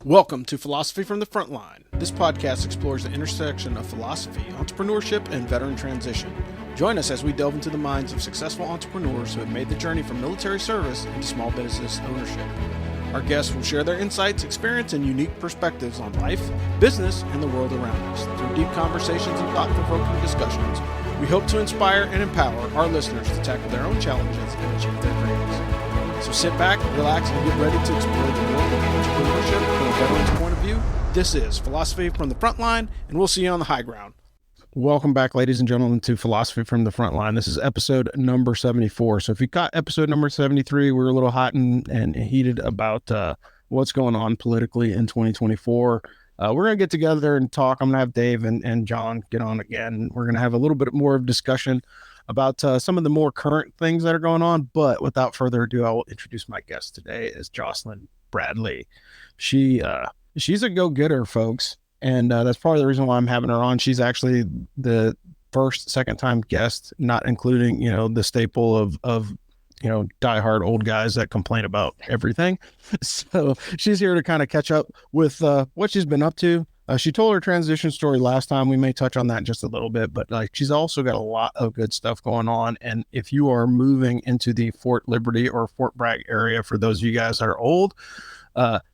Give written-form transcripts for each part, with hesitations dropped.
Welcome to Philosophy from the Frontline. This podcast explores the intersection of philosophy, entrepreneurship, and veteran transition. Join us as we delve into the minds of successful entrepreneurs who have made the journey from military service into small business ownership. Our guests will share their insights, experience, and unique perspectives on life, business, and the world around us. Through deep conversations and thought-provoking discussions, we hope to inspire and empower our listeners to tackle their own challenges and achieve their dreams. So sit back, relax, and get ready to explore the world of entrepreneurship from a veteran's point of view. This is Philosophy from the Frontline, and we'll see you on the high ground. Welcome back, ladies and gentlemen, to Philosophy from the Frontline. This is episode number 74. So if you caught episode number 73, we were a little hot and heated about what's going on politically in 2024. We're going to get together and talk. I'm going to have Dave and John get on again. We're going to have a little bit more of discussion about some of the more current things that are going on. But without further ado, I will introduce my guest today is Jocelyn Bradley. She's a go-getter, folks. And that's probably the reason why I'm having her on. She's actually the second time guest, not including, the staple of diehard old guys that complain about everything. So she's here to kind of catch up with what she's been up to. She told her transition story last time. We may touch on that just a little bit, but she's also got a lot of good stuff going on. And if you are moving into the Fort Liberty or Fort Bragg area, for those of you guys that are old,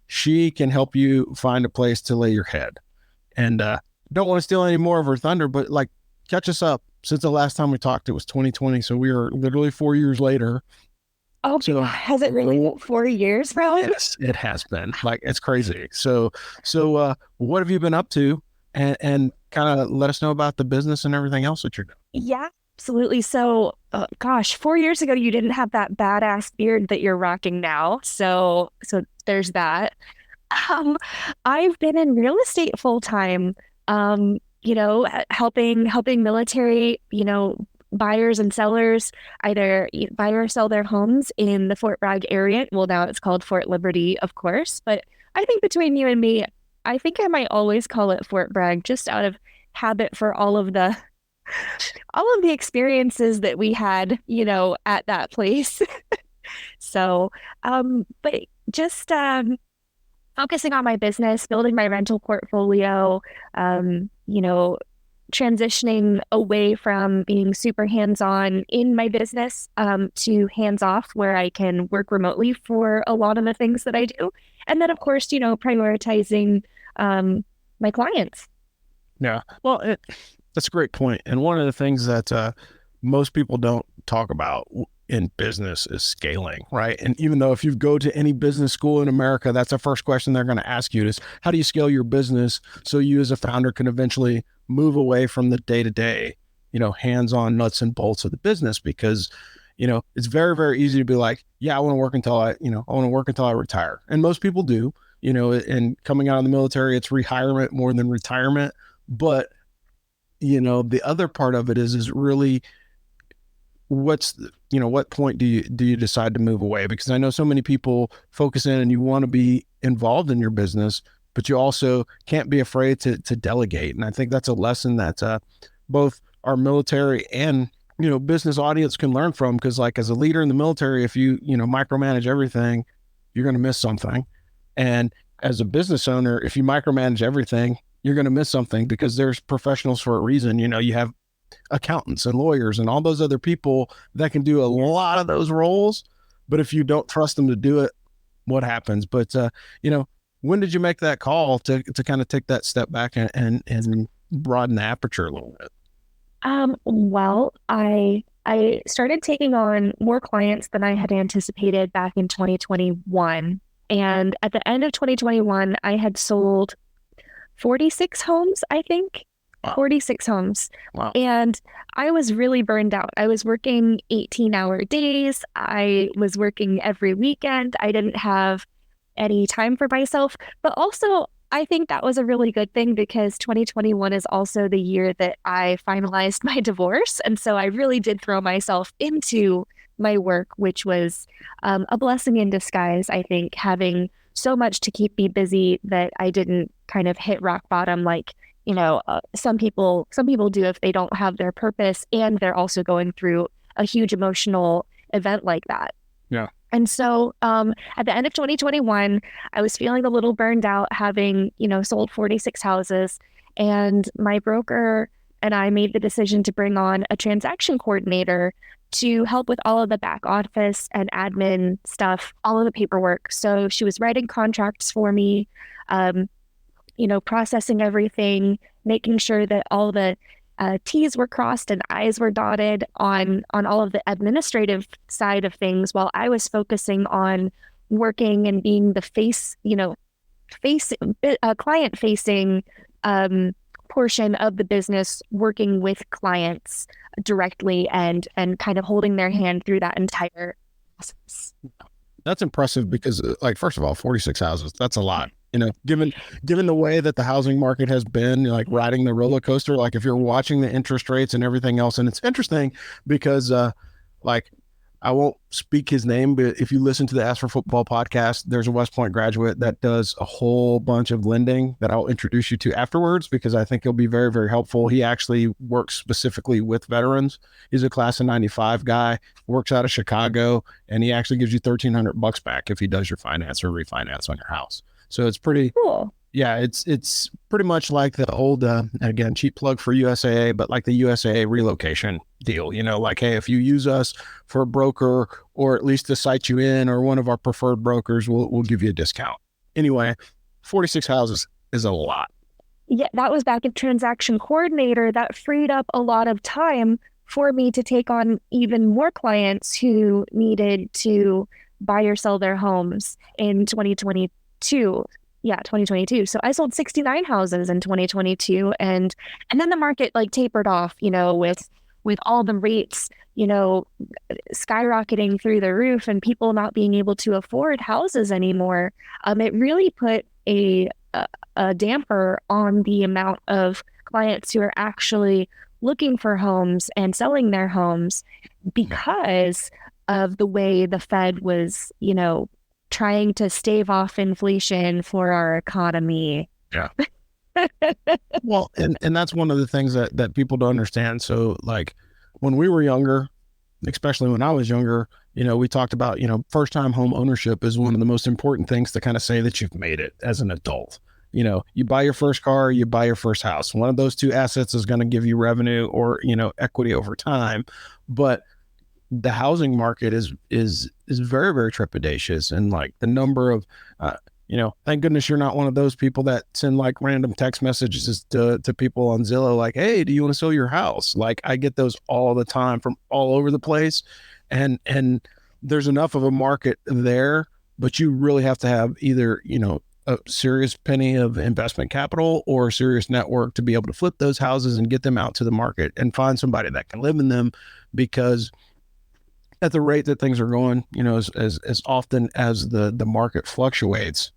she can help you find a place to lay your head. And don't want to steal any more of her thunder, but catch us up. Since the last time we talked, it was 2020. So we are literally 4 years later. Oh, so, has it really been 4 years, bro? Yes, it has been. It's crazy. So what have you been up to? And kind of let us know about the business and everything else that you're doing. Yeah, absolutely. So, 4 years ago, you didn't have that badass beard that you're rocking now. So there's that. I've been in real estate full time, helping military, buyers and sellers either buy or sell their homes in the Fort Bragg area. Well, now it's called Fort Liberty, of course, but I think between you and me, I think I might always call it Fort Bragg just out of habit for all of the experiences that we had, at that place. So, but just, focusing on my business, building my rental portfolio, transitioning away from being super hands-on in my business to hands-off where I can work remotely for a lot of the things that I do. And then, of course, prioritizing my clients. Yeah, well, that's a great point. And one of the things that most people don't talk about in business is scaling, right? And even though if you go to any business school in America, that's the first question they're going to ask you is, how do you scale your business so you as a founder can eventually move away from the day-to-day, hands-on nuts and bolts of the business? Because, it's very, very easy to be like, yeah, I want to work until I retire. And most people do, and coming out of the military, it's rehirement more than retirement. But, the other part of it is really what point do you decide to move away? Because I know so many people focus in and you want to be involved in your business, but you also can't be afraid to delegate. And I think that's a lesson that both our military and, business audience can learn from. Because as a leader in the military, if you micromanage everything, you're going to miss something. And as a business owner, if you micromanage everything, you're going to miss something, because there's professionals for a reason. You have accountants and lawyers and all those other people that can do a lot of those roles. But if you don't trust them to do it, what happens? But, when did you make that call to kind of take that step back and broaden the aperture a little bit? Well, I started taking on more clients than I had anticipated back in 2021. And at the end of 2021, I had sold 46 homes, I think. Wow. 46 homes. Wow. And I was really burned out. I was working 18-hour days. I was working every weekend. I didn't have any time for myself. But also, I think that was a really good thing, because 2021 is also the year that I finalized my divorce. And so I really did throw myself into my work, which was a blessing in disguise, I think, having so much to keep me busy that I didn't kind of hit rock bottom like some people do if they don't have their purpose and they're also going through a huge emotional event like that. Yeah. And so at the end of 2021, I was feeling a little burned out, having, sold 46 houses. And my broker and I made the decision to bring on a transaction coordinator to help with all of the back office and admin stuff, all of the paperwork. So she was writing contracts for me, um, processing everything, making sure that all the T's were crossed and I's were dotted on all of the administrative side of things, while I was focusing on working and being the face client facing portion of the business, working with clients directly and kind of holding their hand through that entire process. That's impressive because, like, first of all, 46 houses, that's a lot. Given the way that the housing market has been, like riding the roller coaster, like if you're watching the interest rates and everything else, and it's interesting because, like, I won't speak his name, but if you listen to the Ask for Football podcast, there's a West Point graduate that does a whole bunch of lending that I'll introduce you to afterwards, because I think he'll be very, very helpful. He actually works specifically with veterans. He's a class of 95 guy, works out of Chicago, and he actually gives you $1,300 back if he does your finance or refinance on your house. So it's pretty cool. Yeah, it's pretty much like the old, again, cheap plug for USAA, but like the USAA relocation deal, like, hey, if you use us for a broker or at least to site you in or one of our preferred brokers, we'll give you a discount. Anyway, 46 houses is a lot. Yeah, that was back at transaction coordinator. That freed up a lot of time for me to take on even more clients who needed to buy or sell their homes in 2022. Yeah, 2022. So I sold 69 houses in 2022, and then the market like tapered off, with all the rates, skyrocketing through the roof and people not being able to afford houses anymore. It really put a damper on the amount of clients who are actually looking for homes and selling their homes because of the way the Fed was, trying to stave off inflation for our economy. Yeah. Well, and that's one of the things that people don't understand. So like when we were younger, especially when I was younger, we talked about, first time home ownership is one of the most important things to kind of say that you've made it as an adult. You buy your first car, you buy your first house. One of those two assets is going to give you revenue or, equity over time. But the housing market is very, very trepidatious. And like the number of, thank goodness you're not one of those people that send like random text messages to people on Zillow, like, hey, do you want to sell your house? Like I get those all the time from all over the place. And there's enough of a market there, but you really have to have either, a serious penny of investment capital or a serious network to be able to flip those houses and get them out to the market and find somebody that can live in them, because at the rate that things are going, as often as the market fluctuates,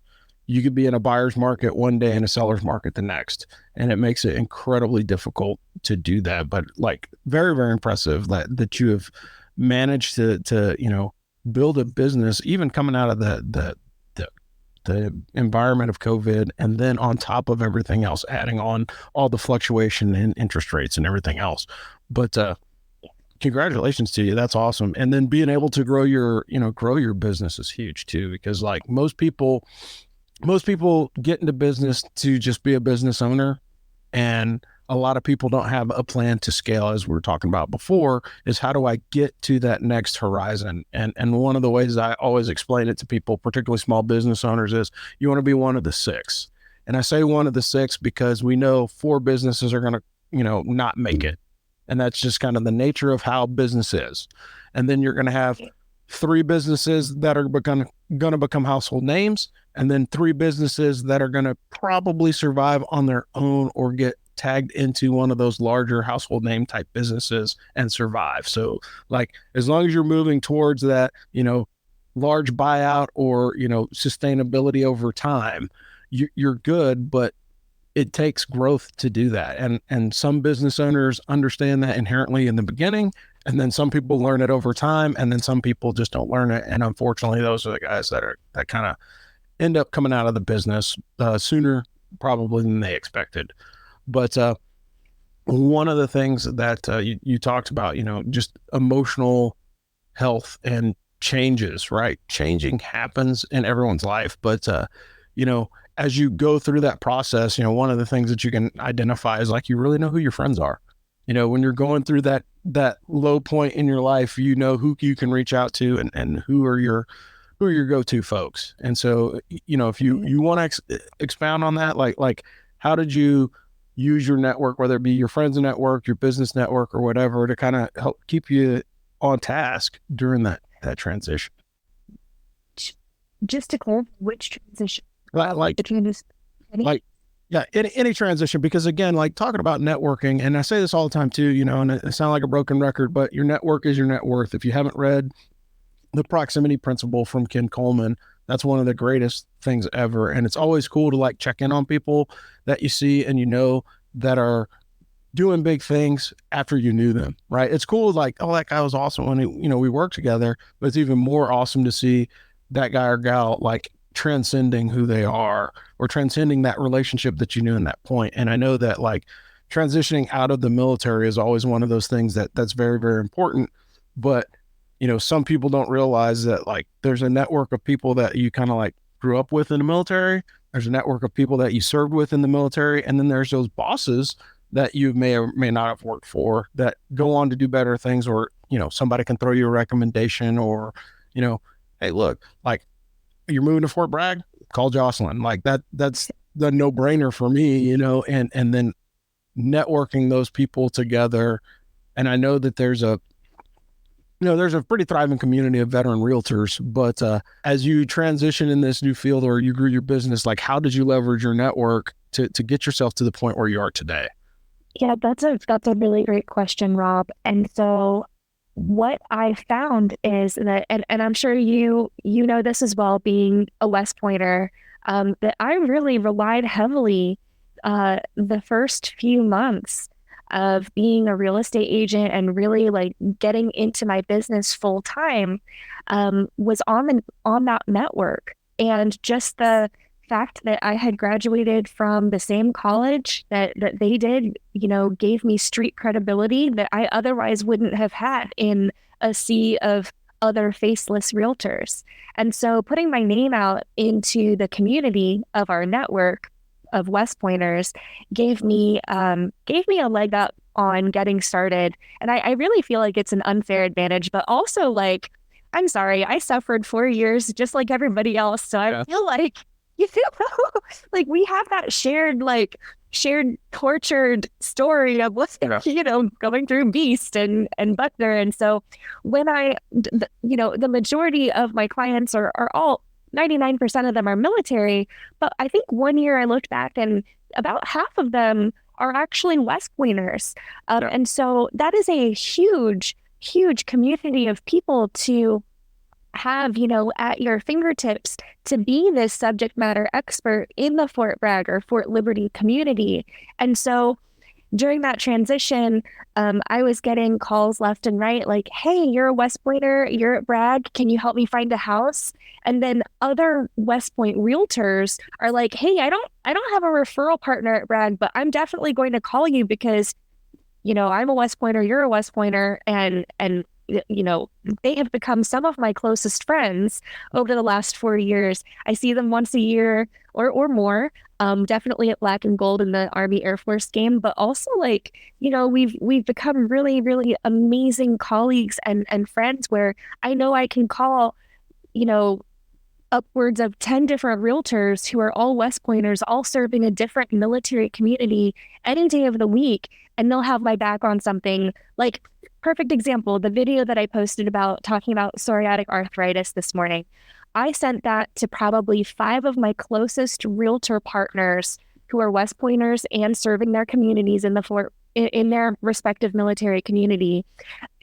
you could be in a buyer's market one day and a seller's market the next. And it makes it incredibly difficult to do that. But like very, very impressive that you have managed to build a business, even coming out of the environment of COVID. And then on top of everything else, adding on all the fluctuation in interest rates and everything else. But, congratulations to you. That's awesome. And then being able to grow your business is huge too, because like most people get into business to just be a business owner. And a lot of people don't have a plan to scale, as we were talking about before, is how do I get to that next horizon? And one of the ways I always explain it to people, particularly small business owners, is you want to be one of the six. And I say one of the six because we know 4 businesses are going to, not make it. And that's just kind of the nature of how business is. And then you're going to have 3 businesses that are going to become household names, and then 3 businesses that are going to probably survive on their own or get tagged into one of those larger household name type businesses and survive. So like, as long as you're moving towards that, large buyout or, sustainability over time, you're good, but it takes growth to do that. And some business owners understand that inherently in the beginning, and then some people learn it over time, and then some people just don't learn it. And unfortunately, those are the guys that kind of end up coming out of the business sooner probably than they expected. But one of the things that you talked about, just emotional health and changes, right? Changing happens in everyone's life. But, as you go through that process, one of the things that you can identify is like, you really know who your friends are. When you're going through that low point in your life, who you can reach out to and who are your go-to folks. And so, if you want to expound on that, like how did you use your network, whether it be your friends network, your business network, or whatever, to kind of help keep you on task during that transition? Just to clarify, which transition? Any transition, because again, like talking about networking, and I say this all the time too, and it sounds like a broken record, but your network is your net worth. If you haven't read The Proximity Principle from Ken Coleman, that's one of the greatest things ever. And it's always cool to like check in on people that you see and that are doing big things after you knew them, right? It's cool, like, oh, that guy was awesome when we worked together, but it's even more awesome to see that guy or gal like transcending who they are, or transcending that relationship that you knew in that point. And I know that like transitioning out of the military is always one of those things that's very, very important. But, some people don't realize that like there's a network of people that you kind of like grew up with in the military. There's a network of people that you served with in the military. And then there's those bosses that you may or may not have worked for that go on to do better things, or, somebody can throw you a recommendation, or, hey, look, like, you're moving to Fort Bragg, call Jocelyn. Like that's the no-brainer for me, and then networking those people together. And I know that there's a pretty thriving community of veteran realtors, but as you transition in this new field, or you grew your business, like how did you leverage your network to get yourself to the point where you are today? Yeah, that's a really great question, Rob. And so what I found is that, and I'm sure you know this as well, being a West Pointer, that I really relied heavily the first few months of being a real estate agent and really like getting into my business full time, was on that network. And just the fact that I had graduated from the same college that they did, gave me street credibility that I otherwise wouldn't have had in a sea of other faceless realtors. And so putting my name out into the community of our network of West Pointers gave me a leg up on getting started. And I really feel like it's an unfair advantage, but also like, I'm sorry, I suffered 4 years just like everybody else. So I feel like, like we have that shared tortured story of what's, going through Beast and Buckner. And so when the majority of my clients are all, 99% of them are military, but I think 1 year I looked back and about half of them are actually West Pointers. And so that is a huge, huge community of people to have, at your fingertips to be this subject matter expert in the Fort Bragg or Fort Liberty community. And so during that transition, I was getting calls left and right, like, hey, you're a West Pointer, you're at Bragg, can you help me find a house? And then other West Point realtors are like, hey, I don't have a referral partner at Bragg, but I'm definitely going to call you because, I'm a West Pointer, you're a West Pointer, and they have become some of my closest friends over the last 4 years. I see them once a year or more, definitely at Black and Gold in the Army Air Force game, but also we've become really, really amazing colleagues and friends where I know I can call, upwards of 10 different realtors who are all West Pointers, all serving a different military community any day of the week, and they'll have my back on something. Like, perfect example, the video that I posted about talking about psoriatic arthritis this morning. I sent that to probably 5 of my closest realtor partners who are West Pointers and serving their communities in their respective military community,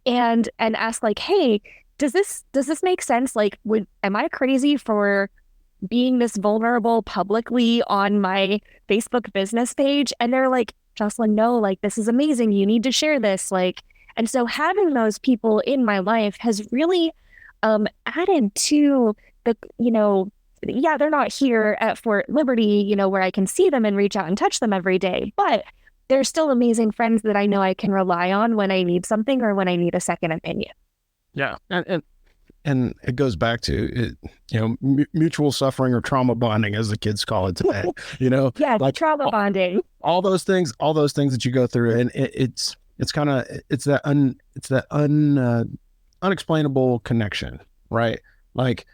and asked like, hey, does this make sense? Like, am I crazy for being this vulnerable publicly on my Facebook business page? And they're like, Jocelyn, no, like, this is amazing. You need to share this. Like, and so having those people in my life has really added to the, they're not here at Fort Liberty, where I can see them and reach out and touch them every day, but they're still amazing friends that I know I can rely on when I need something or when I need a second opinion. Yeah. And and it goes back to it, mutual suffering or trauma bonding, as the kids call it today. Yeah, like trauma bonding. All those things that you go through, and it's that unexplainable connection, right? Like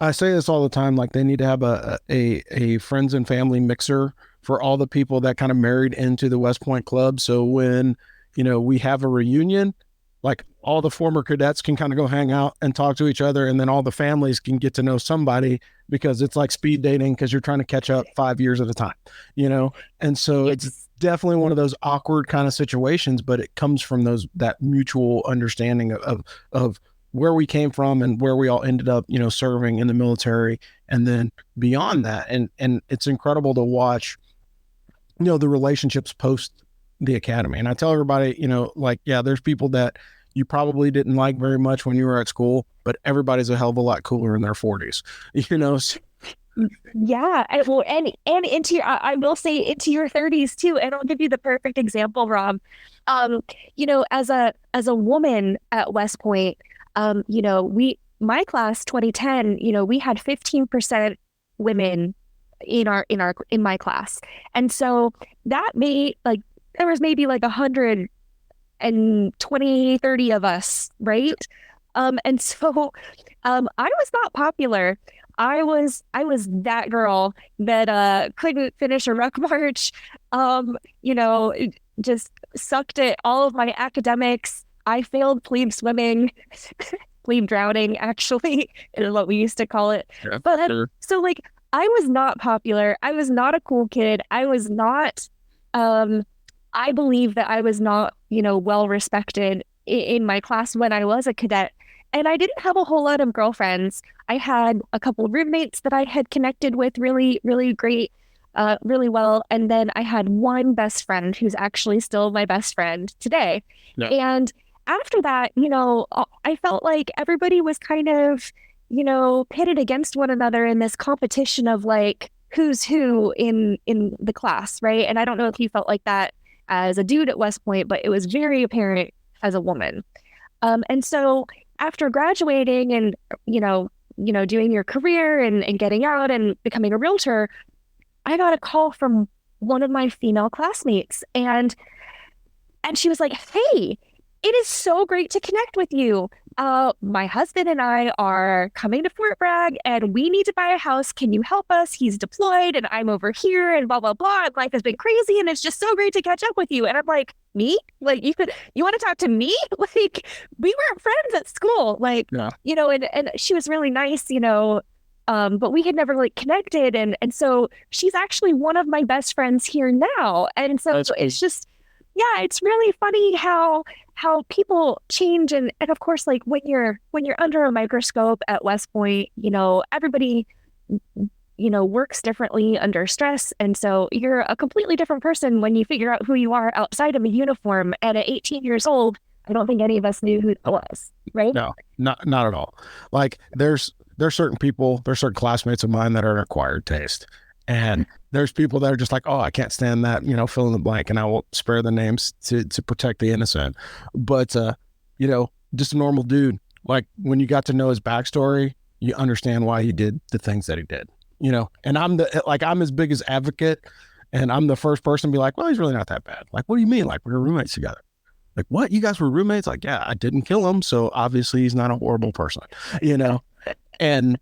I say this all the time, like they need to have a friends and family mixer for all the people that kind of married into the West Point Club. So when, we have a reunion, like all the former cadets can kind of go hang out and talk to each other. And then all the families can get to know somebody, because it's like speed dating, because you're trying to catch up 5 years at a time, And so it's definitely one of those awkward kind of situations, but it comes from that mutual understanding of where we came from and where we all ended up, serving in the military, and then beyond that. And it's incredible to watch, the relationships post the academy. And I tell everybody, there's people that you probably didn't like very much when you were at school, but everybody's a hell of a lot cooler in their 40s, Yeah. And into your, I will say into your 30s too. And I'll give you the perfect example, Rob. As a woman at West Point, my class 2010, we had 15% women in my class. And so that made there was maybe 120, 30 of us, right? And so I was not popular. I was that girl that couldn't finish a ruck march, just sucked at all of my academics. I failed plebe swimming, plebe drowning, actually, is what we used to call it. Yeah, but sure. So I was not popular. I was not a cool kid. I was not, I believe that I was not, well respected in my class when I was a cadet. And I didn't have a whole lot of girlfriends. I had a couple of roommates that I had connected with really, really great, really well. And then I had one best friend who's actually still my best friend today. Yeah. And after that, I felt like everybody was kind of, pitted against one another in this competition of who's who in the class, right? And I don't know if you felt like that as a dude at West Point, but it was very apparent as a woman. And so after graduating and, doing your career and getting out and becoming a realtor, I got a call from one of my female classmates, and she was like, "Hey, it is so great to connect with you. My husband and I are coming to Fort Bragg and we need to buy a house. Can you help us? He's deployed and I'm over here and blah, blah, blah. And life has been crazy and it's just so great to catch up with you." And I'm like, "Me? You want to talk to me?" We weren't friends at school. Yeah. And she was really nice, but we had never connected. And so she's actually one of my best friends here now. And so it's just, yeah, it's really funny how people change. And of course, when you're under a microscope at West Point, everybody, works differently under stress. And so you're a completely different person when you figure out who you are outside of a uniform. And at 18 years old, I don't think any of us knew who that was, right? No, not at all. There's certain people, there's certain classmates of mine that are an acquired taste. And there's people that are just like, "Oh, I can't stand that, fill in the blank," and I will spare the names to protect the innocent. But, just a normal dude. When you got to know his backstory, you understand why he did the things that he did, and I'm as big as advocate, and I'm the first person to be like, "Well, he's really not that bad." What do you mean? We were roommates together. What? You guys were roommates? Yeah, I didn't kill him. So obviously he's not a horrible person, and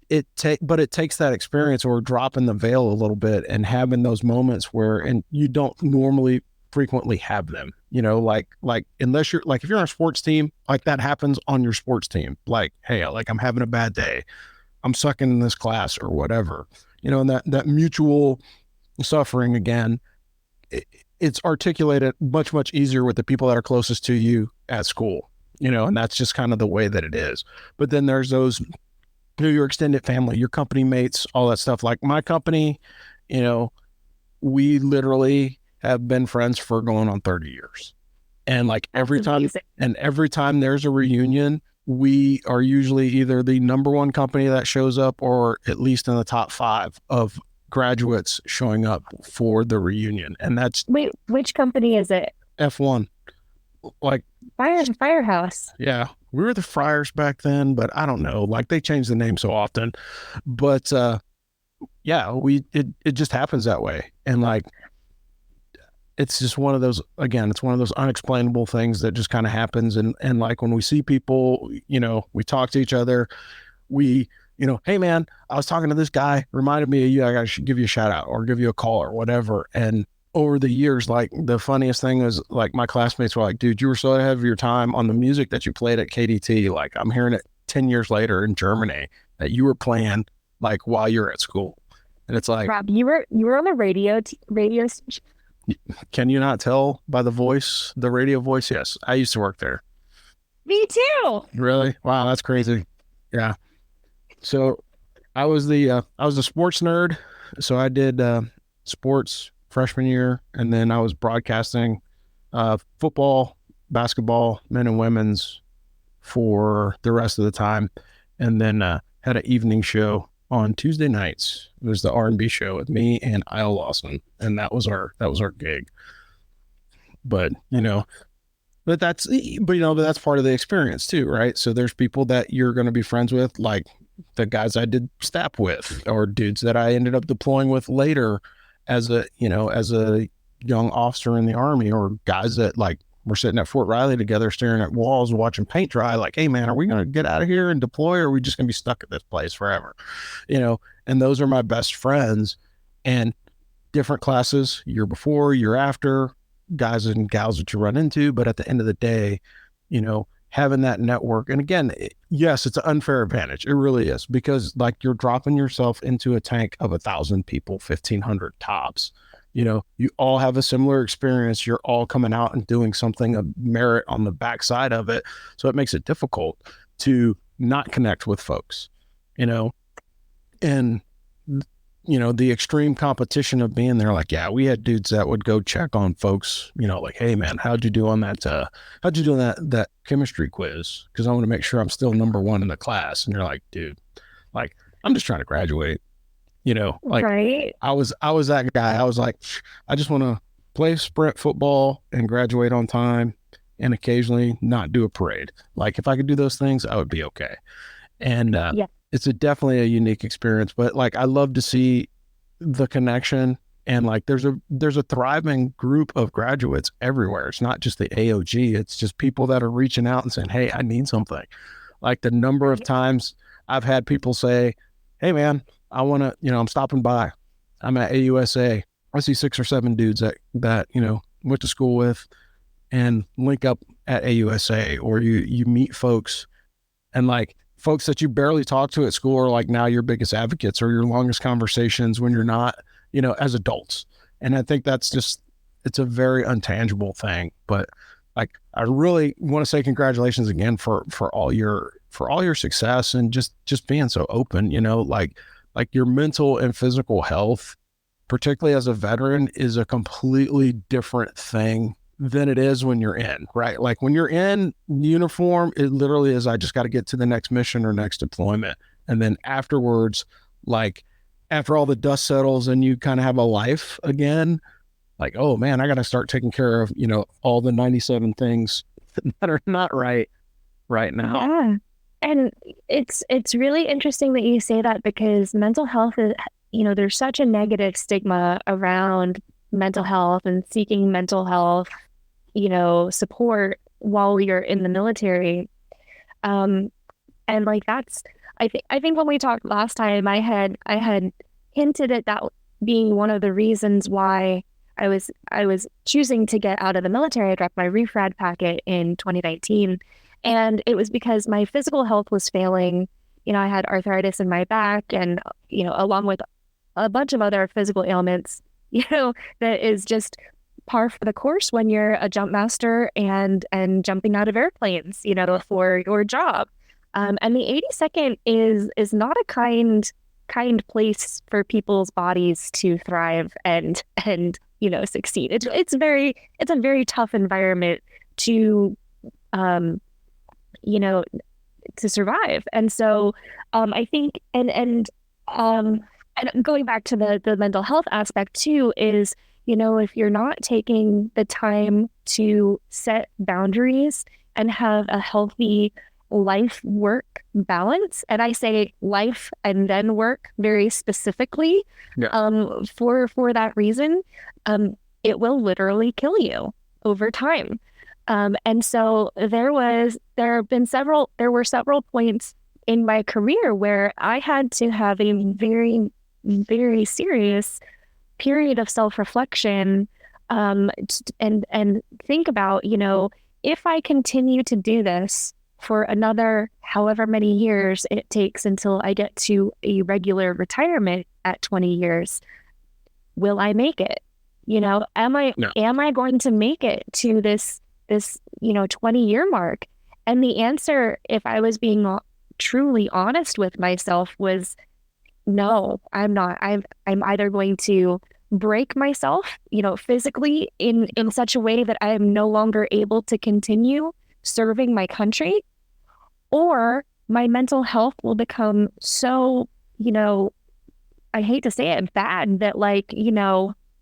it takes that experience or dropping the veil a little bit and having those moments and you don't normally frequently have them, unless you're if you're on a sports team, that happens on your sports team. Hey, I'm having a bad day. I'm sucking in this class or whatever, and that mutual suffering again, it's articulated much, much easier with the people that are closest to you at school, and that's just kind of the way that it is. But then there's those, your extended family, your company mates, all that stuff. My company, we literally have been friends for going on 30 years. And every time there's a reunion, we are usually either the number one company that shows up or at least in the top 5 of graduates showing up for the reunion. And that's... Wait, which company is it? F1. like Firehouse. yeah, we were the Friars back then, but I don't know. Like they change the name so often. But yeah, it just happens that way. And like it's just one of those, again, it's one of those unexplainable things that just kind of happens. And like when we see people, we talk to each other, we, hey man, I was talking to this guy, reminded me of you, I should give you a shout out or give you a call or whatever. And over the years, like the funniest thing is like my classmates were like, dude, you were so ahead of your time on the music that you played at KDT. Like I'm hearing it 10 years later in Germany that you were playing like while you're at school. And it's like, Rob, you were on the radio station. can you not tell by the voice, the radio voice? Yes. I used to work there. Me too. Really? Wow. That's crazy. Yeah. So I was the sports nerd. So I did sports freshman year, and then I was broadcasting football, basketball, men and women's for the rest of the time, and then had an evening show on Tuesday nights. It was the R&B show with me and Isle Lawson, and that was our gig. But but that's part of the experience too, right? So there's people that you're going to be friends with, like the guys I did STAP with, or dudes that I ended up deploying with later as a young officer in the Army, or guys that like we're sitting at Fort Riley together, staring at walls and watching paint dry. Like, hey man, are we going to get out of here and deploy, or are we just going to be stuck at this place forever? And those are my best friends. And different classes, year before, year after, guys and gals that you run into. But at the end of the day, having that network, and again, yes, it's an unfair advantage. It really is, because like you're dropping yourself into a tank of 1,000 people, 1,500 tops. You all have a similar experience. You're all coming out and doing something of merit on the backside of it. So it makes it difficult to not connect with folks, and the extreme competition of being there. Like, yeah, we had dudes that would go check on folks, like, hey man, how'd you do on that chemistry quiz? Cause I want to make sure I'm still number one in the class. And you're like, dude, like, I'm just trying to graduate, like Right. I was that guy. I was like, I just want to play sprint football and graduate on time and occasionally not do a parade. Like if I could do those things, I would be okay. And, Yeah. it's definitely a unique experience, but like, I love to see the connection, and like, there's a thriving group of graduates everywhere. It's not just the AOG. It's just people that are reaching out and saying, hey, I need something. Like the number of times I've had people say, hey man, I want to, I'm stopping by. I'm at AUSA. I see 6 or 7 dudes that, went to school with and link up at AUSA, or you meet folks, and like folks that you barely talk to at school are like now your biggest advocates or your longest conversations when you're not, as adults. And I think that's just, it's a very untangible thing. But like, I really want to say congratulations again for all your success, and just being so open, like your mental and physical health, particularly as a veteran, is a completely different thing than it is when you're in, right? Like when you're in uniform, it literally is, I just got to get to the next mission or next deployment. And then afterwards, like after all the dust settles and you kind of have a life again, like, oh man, I got to start taking care of, all the 97 things that are not right now. Yeah. And it's really interesting that you say that, because mental health is, there's such a negative stigma around mental health and seeking mental health, support while you're in the military. And like I think when we talked last time, I had hinted at that being one of the reasons why I was choosing to get out of the military. I dropped my refrad packet in 2019, and it was because my physical health was failing. I had arthritis in my back, and along with a bunch of other physical ailments, that is just par for the course when you're a jump master and jumping out of airplanes, for your job. And the 82nd is not a kind place for people's bodies to thrive and succeed. It's a very tough environment to to survive. And so I think and going back to the mental health aspect too, is if you're not taking the time to set boundaries and have a healthy life work balance, and I say life and then work very specifically, for that reason, it will literally kill you over time. And so there were several points in my career where I had to have a very, very serious period of self-reflection, and think about, if I continue to do this for another however many years it takes until I get to a regular retirement at 20 years, will I make it? Am I going to make it to this 20-year mark? And the answer, if I was being truly honest with myself, was no, I'm not. I'm either going to break myself, physically in such a way that I am no longer able to continue serving my country, or my mental health will become so, I hate to say it, bad, that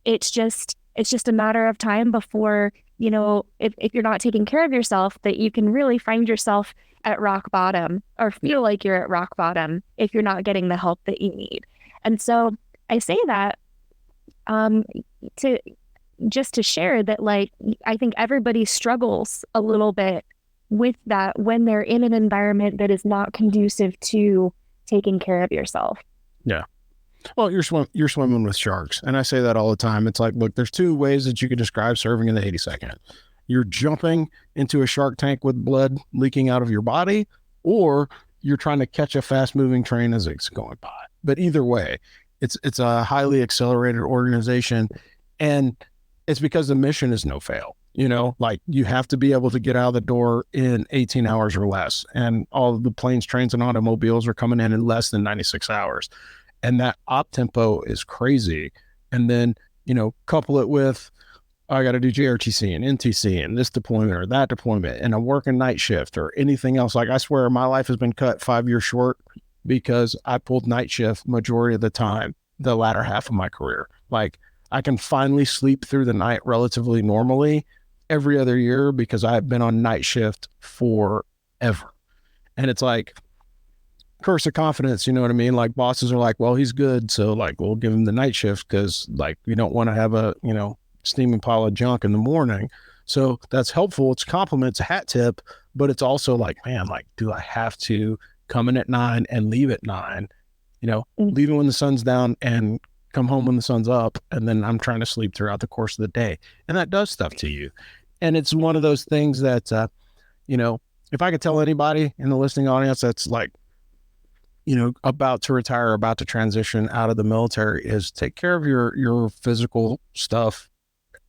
it's just a matter of time before, if you're not taking care of yourself, that you can really find yourself at rock bottom, or feel like you're at rock bottom if you're not getting the help that you need. And so I say that to share that, I think everybody struggles a little bit with that when they're in an environment that is not conducive to taking care of yourself. Yeah. Well, you're swimming with sharks. And I say that all the time. It's like, look, there's two ways that you can describe serving in the 82nd. You're jumping into a shark tank with blood leaking out of your body, or you're trying to catch a fast moving train as it's going by. But either way, it's a highly accelerated organization, and it's because the mission is no fail. You have to be able to get out of the door in 18 hours or less. And all of the planes, trains, and automobiles are coming in less than 96 hours. And that op tempo is crazy. And then, couple it with, I got to do JRTC and NTC and this deployment or that deployment, and I'm working night shift or anything else. I swear my life has been cut 5 years short because I pulled night shift majority of the time, the latter half of my career. I can finally sleep through the night relatively normally every other year because I've been on night shift forever. And it's curse of confidence, you know what I mean? Bosses are well, he's good, so we'll give him the night shift because we don't want to have a, steaming pile of junk in the morning. So that's helpful. It's a compliment, it's a hat tip, but it's also man, do I have to come in at 9 and leave at 9? Leaving when the sun's down and come home when the sun's up, and then I'm trying to sleep throughout the course of the day. And that does stuff to you. And it's one of those things that, if I could tell anybody in the listening audience that's about to retire, about to transition out of the military, is take care of your physical stuff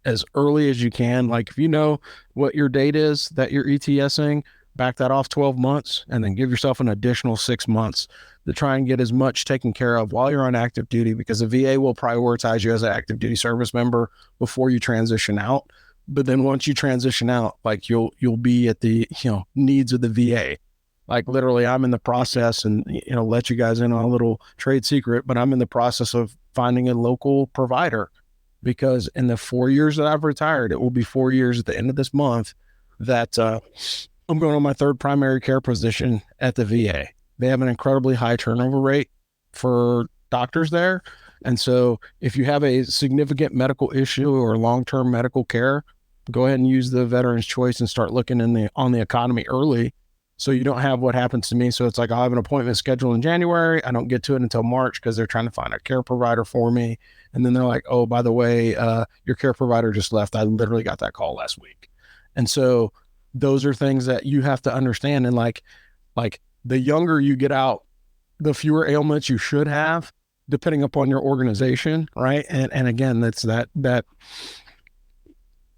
as early as you can. If you know what your date is that you're ETSing, back that off 12 months and then give yourself an additional 6 months to try and get as much taken care of while you're on active duty, because the VA will prioritize you as an active duty service member before you transition out. But then once you transition out, you'll be at the, needs of the VA. Literally, I'm in the process, and, let you guys in on a little trade secret, but I'm in the process of finding a local provider, because in the 4 years that I've retired, it will be 4 years at the end of this month that I'm going on my third primary care position at the VA. They have an incredibly high turnover rate for doctors there. And so if you have a significant medical issue or long-term medical care, go ahead and use the veteran's choice and start looking on the economy early, so you don't have what happens to me. So it's I'll have an appointment scheduled in January. I don't get to it until March because they're trying to find a care provider for me. And then they're like, oh, by the way, your care provider just left. I literally got that call last week. And so those are things that you have to understand. And the younger you get out, the fewer ailments you should have, depending upon your organization, right? And again, that's that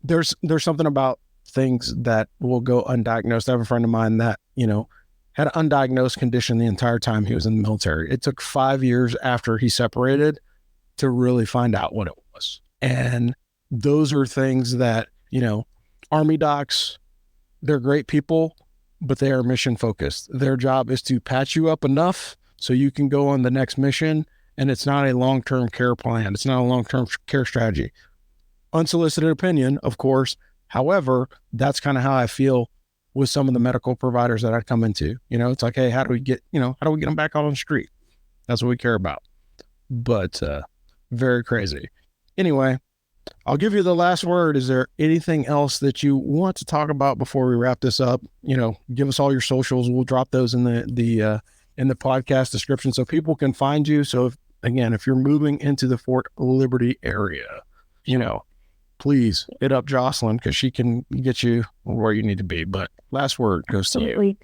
there's something about things that will go undiagnosed. I have a friend of mine that, had an undiagnosed condition the entire time he was in the military. It took 5 years after he separated to really find out what it was. And those are things that, Army docs, they're great people, but they are mission focused. Their job is to patch you up enough so you can go on the next mission. And it's not a long-term care plan. It's not a long-term care strategy. unsolicited opinion, of course. However, that's kind of how I feel with some of the medical providers that I come into. It's like, hey, how do we get them back out on the street? That's what we care about. But very crazy. Anyway, I'll give you the last word. Is there anything else that you want to talk about before we wrap this up? Give us all your socials. We'll drop those in the podcast description so people can find you. So if you're moving into the Fort Liberty area, please hit up Jocelyn because she can get you where you need to be. But last word goes to you.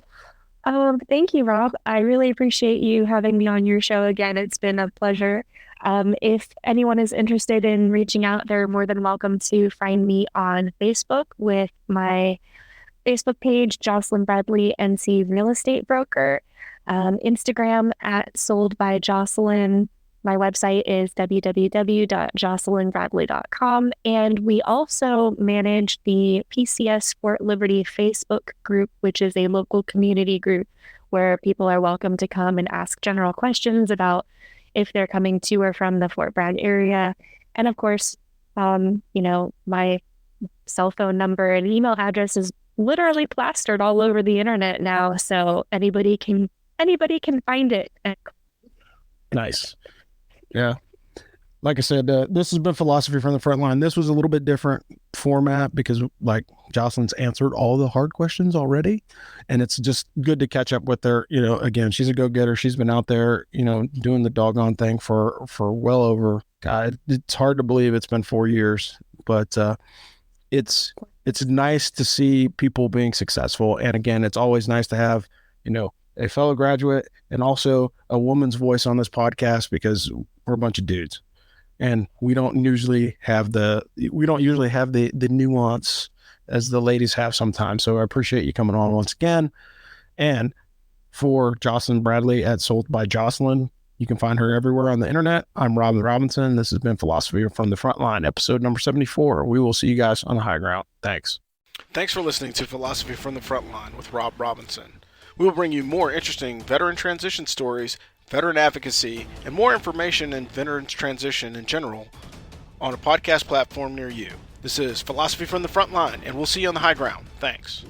Thank you, Rob. I really appreciate you having me on your show again. It's been a pleasure. If anyone is interested in reaching out, they're more than welcome to find me on Facebook with my Facebook page, Jocelyn Bradley, NC Real Estate Broker, Instagram at soldbyjocelyn. My website is www.jocelynbradley.com. And we also manage the PCS Fort Liberty Facebook group, which is a local community group where people are welcome to come and ask general questions about if they're coming to or from the Fort Bragg area. And of course, my cell phone number and email address is literally plastered all over the internet now. So anybody can find it. Nice. Yeah. Like I said, this has been Philosophy from the Front Line. This was a little bit different format because like Jocelyn's answered all the hard questions already. And it's just good to catch up with her. Again, she's a go-getter. She's been out there, doing the doggone thing for well over, God, it's hard to believe it's been 4 years, but it's nice to see people being successful. And again, it's always nice to have, a fellow graduate and also a woman's voice on this podcast because we're a bunch of dudes and we don't usually have the nuance as the ladies have sometimes. So I appreciate you coming on once again. And for Jocelyn Bradley at Sold by Jocelyn, you can find her everywhere on the internet. I'm Robin Robinson. This has been Philosophy from the Front Line, episode number 74. We will see you guys on the high ground. Thanks. Thanks for listening to Philosophy from the Front Line with Rob Robinson. We will bring you more interesting veteran transition stories, veteran advocacy, and more information in veterans transition in general on a podcast platform near you. This is Philosophy from the Front Line, and we'll see you on the high ground. Thanks.